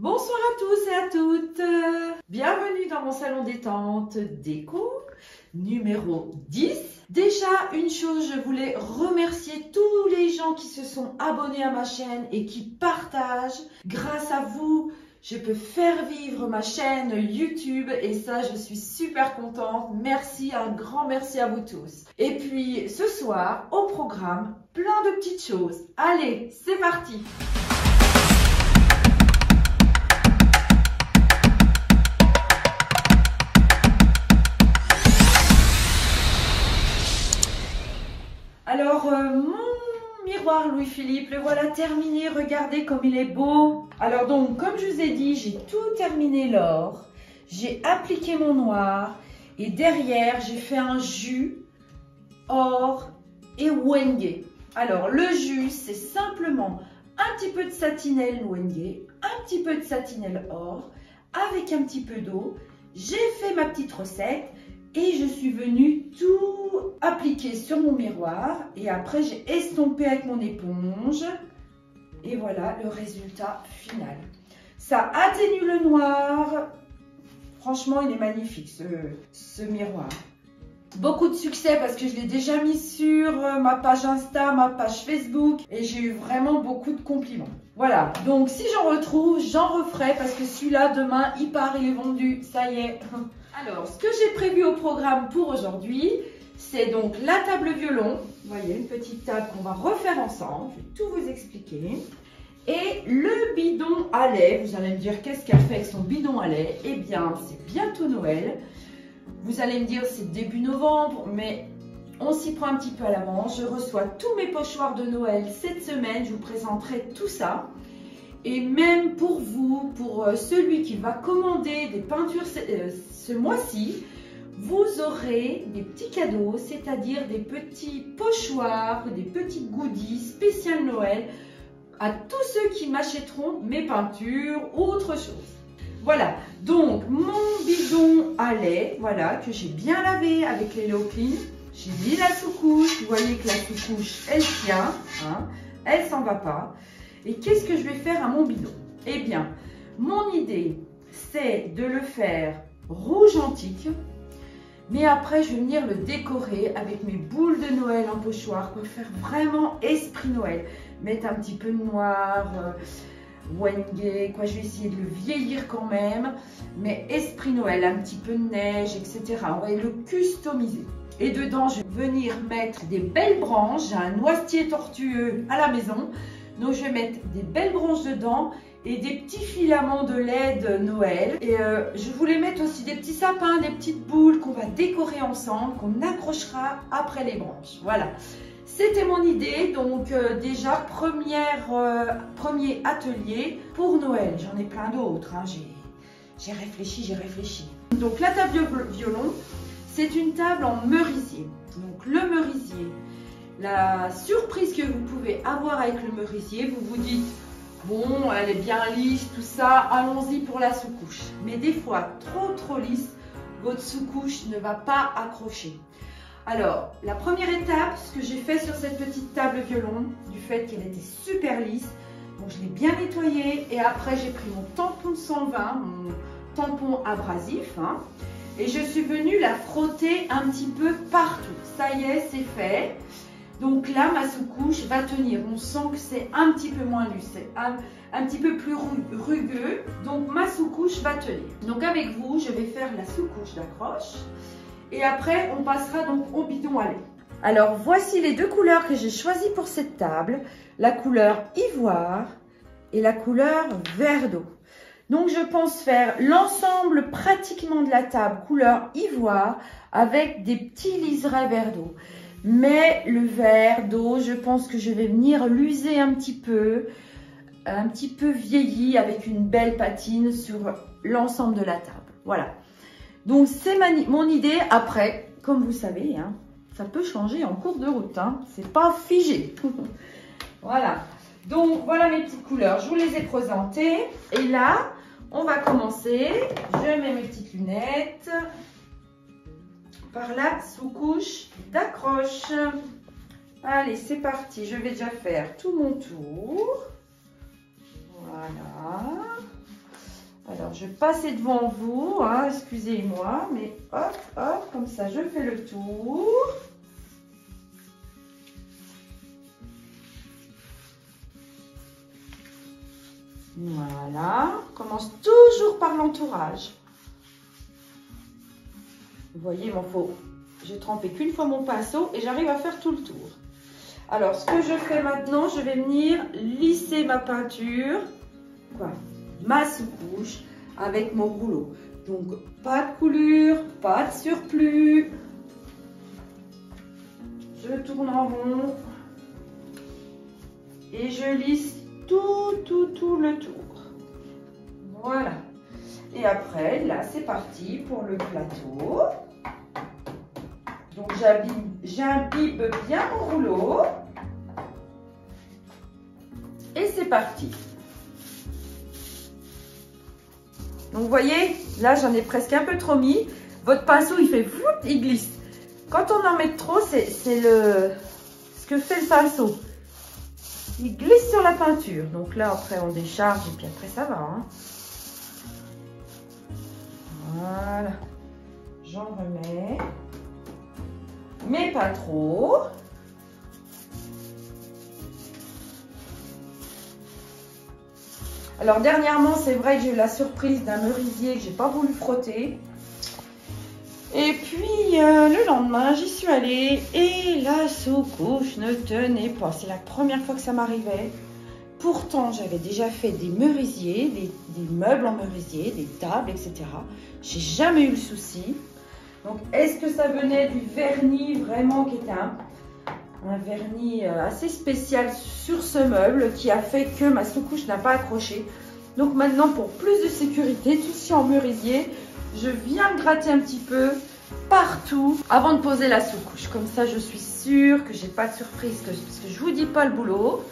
Bonsoir à tous et à toutes. Bienvenue dans mon salon détente déco numéro 10. Déjà, une chose, je voulais remercier tous les gens qui se sont abonnés à ma chaîne et qui partagent. Grâce à vous, je peux faire vivre ma chaîne YouTube et ça, je suis super contente. Merci, un grand merci à vous tous. Et puis, ce soir, au programme, plein de petites choses. Allez, c'est parti! Alors, mon miroir Louis-Philippe, le voilà terminé. Regardez comme il est beau. Alors donc, comme je vous ai dit, j'ai tout terminé l'or. J'ai appliqué mon noir. Et derrière, j'ai fait un jus or et wenge. Alors, le jus, c'est simplement un petit peu de satinelle wenge, un petit peu de satinelle or, avec un petit peu d'eau. J'ai fait ma petite recette. Et je suis venue tout appliquer sur mon miroir. Et après, j'ai estompé avec mon éponge. Et voilà le résultat final. Ça atténue le noir. Franchement, il est magnifique, ce miroir. Beaucoup de succès parce que je l'ai déjà mis sur ma page Insta, ma page Facebook. Et j'ai eu vraiment beaucoup de compliments. Voilà, donc si j'en retrouve, j'en referai parce que celui-là, demain, il part, il est vendu. Ça y est. Alors, ce que j'ai prévu au programme pour aujourd'hui, c'est donc la table violon. Vous voyez, une petite table qu'on va refaire ensemble. Je vais tout vous expliquer. Et le bidon à lait. Vous allez me dire, qu'est-ce qu'elle fait avec son bidon à lait? Eh bien, c'est bientôt Noël. Vous allez me dire, c'est début novembre, mais on s'y prend un petit peu à l'avance. Je reçois tous mes pochoirs de Noël cette semaine. Je vous présenterai tout ça. Et même pour vous, pour celui qui va commander des peintures ce mois-ci, vous aurez des petits cadeaux, c'est-à-dire des petits pochoirs, des petits goodies spécial Noël à tous ceux qui m'achèteront mes peintures ou autre chose. Voilà, donc mon bidon à lait, voilà, que j'ai bien lavé avec les Leo Clean. J'ai mis la sous-couche, vous voyez que la sous-couche, elle tient, hein, elle s'en va pas. Et qu'est-ce que je vais faire à mon bidon? Eh bien, mon idée, c'est de le faire rouge antique. Mais après, je vais venir le décorer avec mes boules de Noël en pochoir pour faire vraiment esprit Noël. Mettre un petit peu de noir, wenge, quoi. Je vais essayer de le vieillir quand même. Mais esprit Noël, un petit peu de neige, etc. On va le customiser. Et dedans, je vais venir mettre des belles branches. J'ai un noisetier tortueux à la maison. Donc, je vais mettre des belles branches dedans et des petits filaments de LED Noël. Et je voulais mettre aussi des petits sapins, des petites boules qu'on va décorer ensemble, qu'on accrochera après les branches. Voilà, c'était mon idée. Donc, déjà, premier atelier pour Noël. J'en ai plein d'autres. Hein. J'ai réfléchi. Donc, la table violon, c'est une table en merisier. Donc, le merisier. La surprise que vous pouvez avoir avec le merisier, vous vous dites, bon, elle est bien lisse, tout ça, allons-y pour la sous-couche. Mais des fois, trop lisse, votre sous-couche ne va pas accrocher. Alors, la première étape, ce que j'ai fait sur cette petite table violon, du fait qu'elle était super lisse, donc je l'ai bien nettoyée et après j'ai pris mon tampon 120, mon tampon abrasif, hein, et je suis venue la frotter un petit peu partout. Ça y est, c'est fait. Donc là, ma sous-couche va tenir. On sent que c'est un petit peu moins lisse, c'est un petit peu plus rugueux. Donc ma sous-couche va tenir. Donc avec vous, je vais faire la sous-couche d'accroche. Et après, on passera donc au bidon à lait. Alors voici les deux couleurs que j'ai choisies pour cette table. La couleur ivoire et la couleur vert d'eau. Donc je pense faire l'ensemble pratiquement de la table couleur ivoire avec des petits liserés vert d'eau. Mais le verre d'eau, je pense que je vais venir l'user un petit peu vieilli avec une belle patine sur l'ensemble de la table. Voilà. Donc c'est mon idée. Après, comme vous savez, hein, ça peut changer en cours de route. Hein, c'est pas figé. Voilà. Donc voilà mes petites couleurs. Je vous les ai présentées. Et là, on va commencer. Je mets mes petites lunettes. Par la sous-couche d'accroche. Allez, c'est parti. Je vais déjà faire tout mon tour. Voilà. Alors, je vais passer devant vous, hein, excusez-moi, mais hop, hop, comme ça, je fais le tour. Voilà, on commence toujours par l'entourage. Vous voyez, j'ai trempé qu'une fois mon pinceau et j'arrive à faire tout le tour. Alors, ce que je fais maintenant, je vais venir lisser ma peinture, ma sous-couche, avec mon rouleau. Donc, pas de coulure, pas de surplus. Je tourne en rond et je lisse tout le tour. Voilà. Et après, là, c'est parti pour le plateau. Donc, j'imbibe bien mon rouleau. Et c'est parti. Donc, vous voyez, là, j'en ai presque un peu trop mis. Votre pinceau, il fait fou, il glisse. Quand on en met trop, c'est ce que fait le pinceau. Il glisse sur la peinture. Donc là, après, on décharge et puis après, ça va. Hein. Voilà. J'en remets. Mais pas trop. Alors, dernièrement, c'est vrai que j'ai eu la surprise d'un merisier que j'ai pas voulu frotter. Et puis, le lendemain, j'y suis allée et la sous-couche ne tenait pas. C'est la première fois que ça m'arrivait. Pourtant, j'avais déjà fait des merisiers, des meubles en merisier, des tables, etc. J'ai jamais eu le souci. Donc, est-ce que ça venait du vernis vraiment qui était un vernis assez spécial sur ce meuble qui a fait que ma sous-couche n'a pas accroché. Donc maintenant, pour plus de sécurité, tout ici en merisier, je viens gratter un petit peu partout avant de poser la sous-couche. Comme ça, je suis sûre que j'ai pas de surprise, parce que je vous dis pas le boulot.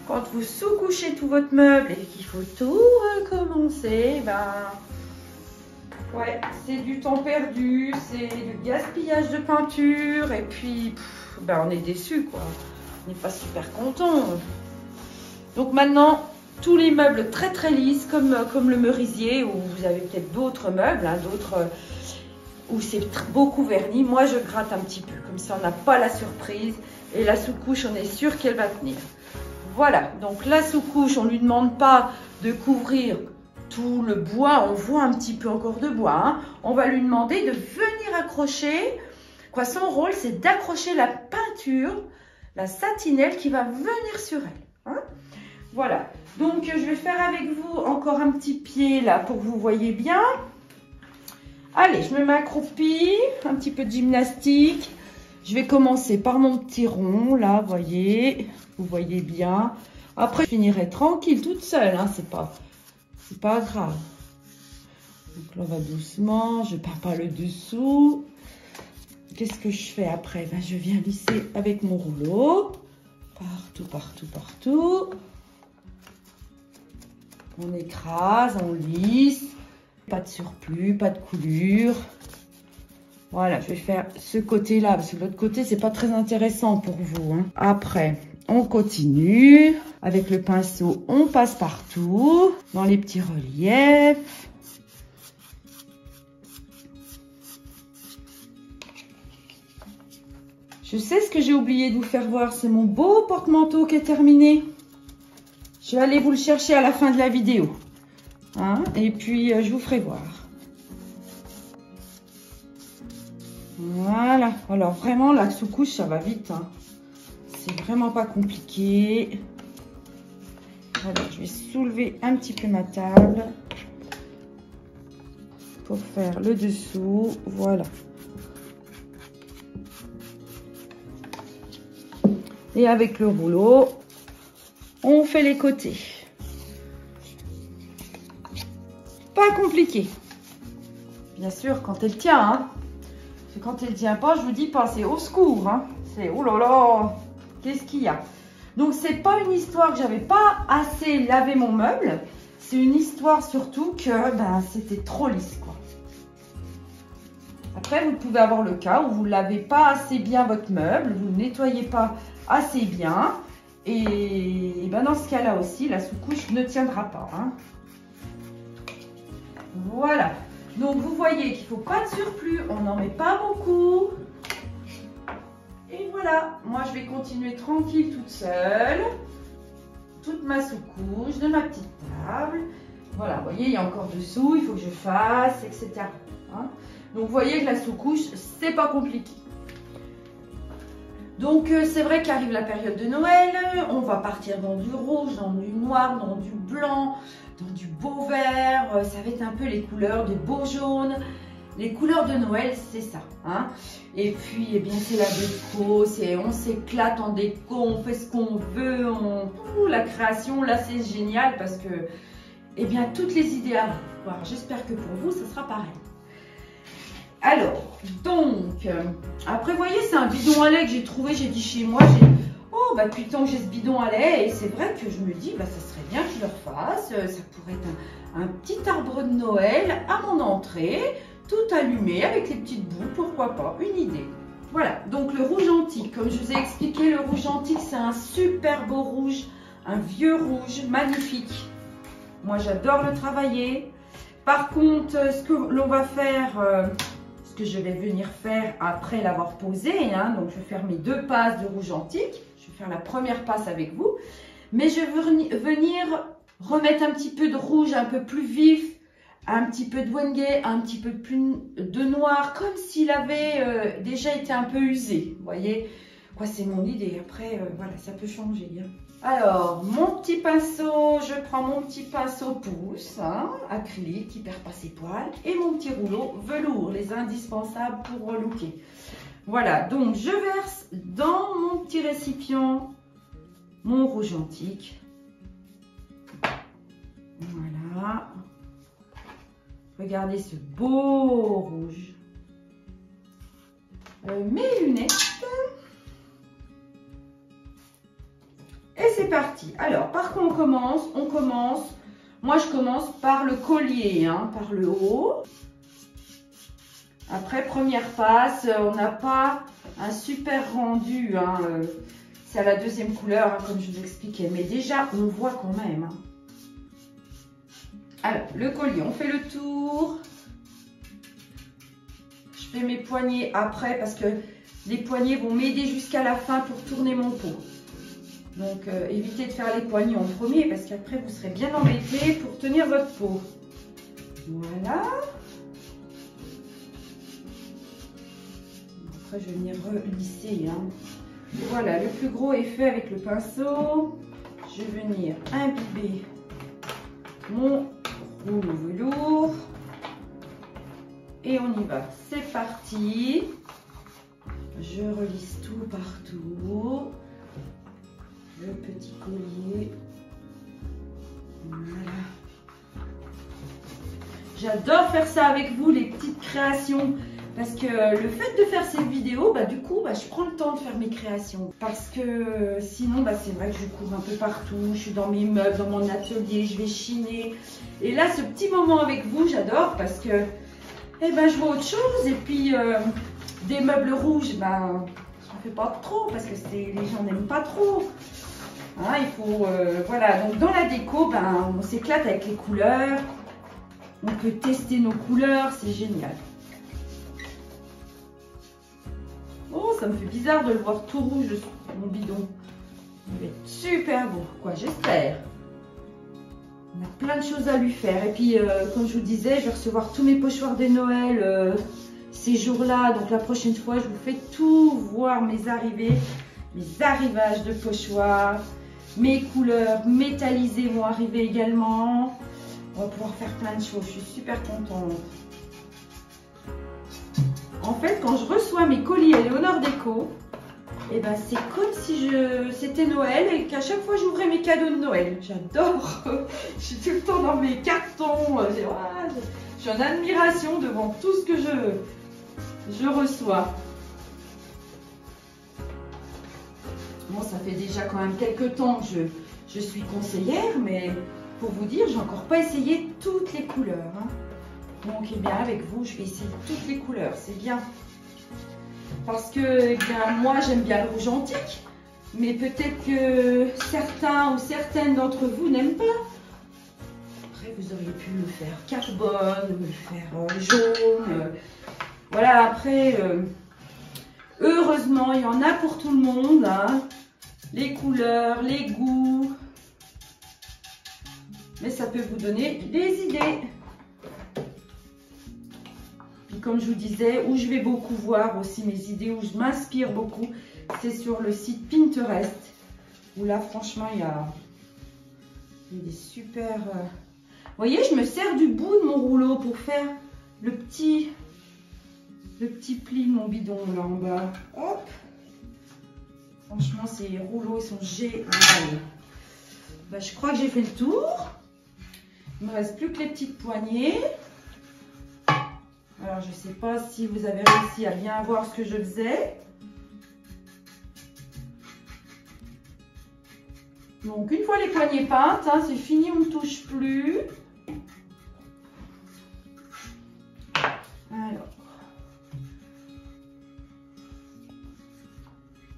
Quand vous sous-couchez tout votre meuble et qu'il faut tout recommencer, ouais, c'est du temps perdu, c'est du gaspillage de peinture et puis on est déçu quoi. On n'est pas super content. Donc maintenant, tous les meubles très lisses comme le merisier, ou vous avez peut-être d'autres meubles, hein, où c'est beaucoup verni. Moi, je gratte un petit peu, comme ça on n'a pas la surprise. Et la sous-couche, on est sûr qu'elle va tenir. Voilà, donc la sous-couche, on ne lui demande pas de couvrir tout le bois. On voit un petit peu encore de bois. Hein. On va lui demander de venir accrocher. Quoi, son rôle, c'est d'accrocher la peinture, la satinelle qui va venir sur elle. Hein. Voilà, donc je vais faire avec vous encore un petit pied là pour que vous voyez bien. Allez, je me mets accroupie, un petit peu de gymnastique. Je vais commencer par mon petit rond, là, vous voyez bien. Après, je finirai tranquille, toute seule, hein, c'est pas grave. Donc là, on va doucement, je pars par le dessous. Qu'est-ce que je fais après? Je viens lisser avec mon rouleau. Partout. On écrase, on lisse. Pas de surplus, pas de coulure. Voilà, je vais faire ce côté-là, parce que l'autre côté, c'est pas très intéressant pour vous. Hein. Après, on continue. Avec le pinceau, on passe partout, dans les petits reliefs. Je sais ce que j'ai oublié de vous faire voir, c'est mon beau porte-manteau qui est terminé. Je vais aller vous le chercher à la fin de la vidéo. Hein, et puis, je vous ferai voir. Voilà. Alors, vraiment, la sous-couche, ça va vite. Hein. C'est vraiment pas compliqué. Alors, je vais soulever un petit peu ma table pour faire le dessous. Voilà. Et avec le rouleau, on fait les côtés. Pas compliqué. Bien sûr, quand elle tient. Hein. Parce que quand elle ne tient pas, je vous dis pas, c'est au secours. Hein. C'est oh là là, qu'est-ce qu'il y a? Donc, c'est pas une histoire que j'avais pas assez lavé mon meuble. C'est une histoire surtout que c'était trop lisse, quoi. Après, vous pouvez avoir le cas où vous ne lavez pas assez bien votre meuble, vous ne nettoyez pas assez bien. Et dans ce cas-là aussi, la sous-couche ne tiendra pas. Hein. Voilà. Donc vous voyez qu'il ne faut pas de surplus, on n'en met pas beaucoup. Et voilà, moi je vais continuer tranquille toute seule. Toute ma sous-couche de ma petite table. Voilà, vous voyez, il y a encore dessous, il faut que je fasse, etc. Hein? Donc vous voyez que la sous-couche, c'est pas compliqué. Donc c'est vrai qu'arrive la période de Noël, on va partir dans du rouge, dans du noir, dans du blanc, dans du beau vert, ça va être un peu les couleurs de beau jaune. Les couleurs de Noël, c'est ça. Hein. Et puis, eh bien, c'est la déco, on s'éclate en déco, on fait ce qu'on veut, la création, là, c'est génial parce que, eh bien, toutes les idées arrivent. Voilà, j'espère que pour vous, ce sera pareil. Alors, donc, après, vous voyez, c'est un bidon à lait que j'ai trouvé, j'ai dit chez moi, oh, bah, depuis le temps que j'ai ce bidon à lait, et c'est vrai que je me dis, bah, ça serait bien que je le refasse, ça pourrait être un petit arbre de Noël à mon entrée, tout allumé avec les petites boules, pourquoi pas, une idée. Voilà, donc le rouge antique, comme je vous ai expliqué, le rouge antique, c'est un super beau rouge, un vieux rouge, magnifique. Moi, j'adore le travailler. Par contre, ce que l'on va faire, ce que je vais venir faire après l'avoir posé, hein, donc je vais faire mes 2 passes de rouge antique. Je vais faire la première passe avec vous. Mais je vais venir remettre un petit peu de rouge un peu plus vif, un petit peu de wenge, un petit peu plus de noir, comme s'il avait déjà été un peu usé. Vous voyez, quoi, c'est mon idée. Après, voilà, ça peut changer. Hein. Alors, mon petit pinceau, je prends mon petit pinceau pouce, hein, acrylique, qui perd pas ses poils, et mon petit rouleau velours, les indispensables pour relooker. Voilà, donc je verse dans mon petit récipient mon rouge antique. Voilà. Regardez ce beau rouge. Mes lunettes. Et c'est parti. Alors, par quoi on commence. Moi, je commence par le collier, hein, par le haut. Après, première passe, on n'a pas un super rendu. Hein, c'est à la 2e couleur, hein, comme je vous expliquais. Mais déjà, on voit quand même. Hein. Alors, le collier, on fait le tour. Je fais mes poignets après parce que les poignets vont m'aider jusqu'à la fin pour tourner mon pot. Donc, évitez de faire les poignets en premier parce qu'après, vous serez bien embêté pour tenir votre pot. Voilà. Après, je vais venir relisser. Hein. Voilà, le plus gros est fait avec le pinceau. Je vais venir imbiber mon rouleau velours et on y va, c'est parti. Je relisse tout partout, le petit collier, voilà. J'adore faire ça avec vous, les petites créations, parce que le fait de faire ces vidéos, bah, du coup, bah, je prends le temps de faire mes créations. Parce que sinon, bah, c'est vrai que je cours un peu partout, je suis dans mes meubles, dans mon atelier, je vais chiner. Et là, ce petit moment avec vous, j'adore parce que eh ben, je vois autre chose. Et puis, des meubles rouges, ben, j'en fais pas trop parce que les gens n'aiment pas trop. Hein, il faut, voilà, donc dans la déco, ben, on s'éclate avec les couleurs. On peut tester nos couleurs, c'est génial. Oh, ça me fait bizarre de le voir tout rouge, mon bidon. Il va être super beau, quoi, j'espère. On a plein de choses à lui faire. Et puis, comme je vous disais, je vais recevoir tous mes pochoirs de Noël ces jours-là. Donc, la prochaine fois, je vous fais tout voir mes arrivées, mes arrivages de pochoirs. Mes couleurs métallisées vont arriver également. On va pouvoir faire plein de choses. Je suis super contente. En fait, quand je reçois mes colis à Léonore Déco, et ben c'est comme si c'était Noël et qu'à chaque fois j'ouvrais mes cadeaux de Noël. J'adore. Je suis tout le temps dans mes cartons. Je suis en admiration devant tout ce que je reçois. Bon, ça fait déjà quand même quelques temps que je suis conseillère, mais pour vous dire, j'ai encore pas essayé toutes les couleurs. Hein. Donc, eh bien, avec vous, je vais essayer toutes les couleurs. C'est bien. Parce que, eh bien, moi, j'aime bien le rouge antique. Mais peut-être que certains ou certaines d'entre vous n'aiment pas. Après, vous auriez pu le faire carbone, le faire jaune. Voilà, après, heureusement, il y en a pour tout le monde. Hein. Les couleurs, les goûts. Mais ça peut vous donner des idées. Puis comme je vous disais, où je vais beaucoup voir aussi mes idées, où je m'inspire beaucoup, c'est sur le site Pinterest. Où là, franchement, il y a des super... Vous voyez, je me sers du bout de mon rouleau pour faire le petit pli de mon bidon là en bas. Hop. Franchement, ces rouleaux, ils sont géniaux. Ben, je crois que j'ai fait le tour. Il ne me reste plus que les petites poignées. Alors, je ne sais pas si vous avez réussi à bien voir ce que je faisais. Donc, une fois les poignées peintes, hein, c'est fini, on ne touche plus. Alors.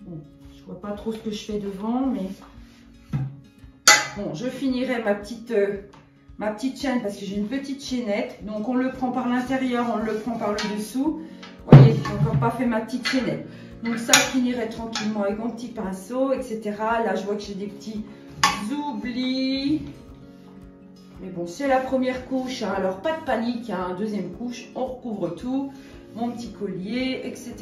Bon, je ne vois pas trop ce que je fais devant, mais... Bon, je finirai ma petite chaîne parce que j'ai une petite chaînette. Donc, on le prend par l'intérieur, on le prend par le dessous. Vous voyez, je n'ai encore pas fait ma petite chaînette. Donc, ça, je finirai tranquillement avec mon petit pinceau, etc. Là, je vois que j'ai des petits oublis. Mais bon, c'est la première couche. Hein, alors, pas de panique. Hein, deuxième couche, on recouvre tout. Mon petit collier, etc.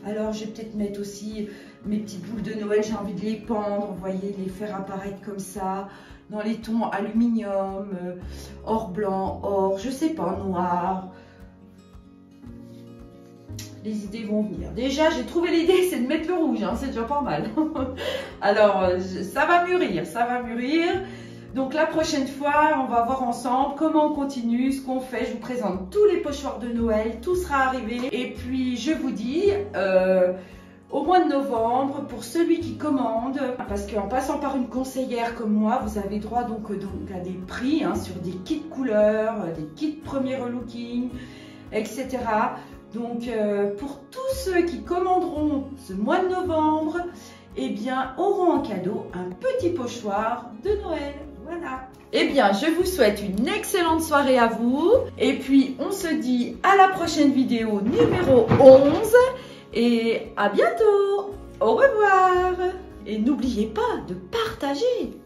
Alors, je vais peut-être mettre aussi mes petites boules de Noël. J'ai envie de les pendre, vous voyez, les faire apparaître comme ça. Dans les tons aluminium, or blanc, or, je sais pas, noir. Les idées vont venir. Déjà, j'ai trouvé l'idée, c'est de mettre le rouge, hein, c'est déjà pas mal. Alors, ça va mûrir, ça va mûrir. Donc, la prochaine fois, on va voir ensemble comment on continue, ce qu'on fait. Je vous présente tous les pochoirs de Noël, tout sera arrivé. Et puis, je vous dis... au mois de novembre, pour celui qui commande, parce qu'en passant par une conseillère comme moi, vous avez droit donc à des prix hein, sur des kits couleurs, des kits premier relooking, etc. Donc pour tous ceux qui commanderont ce mois de novembre, eh bien auront en cadeau un petit pochoir de Noël. Voilà. Eh bien, je vous souhaite une excellente soirée à vous. Et puis, on se dit à la prochaine vidéo numéro 11. Et à bientôt, au revoir. Et n'oubliez pas de partager.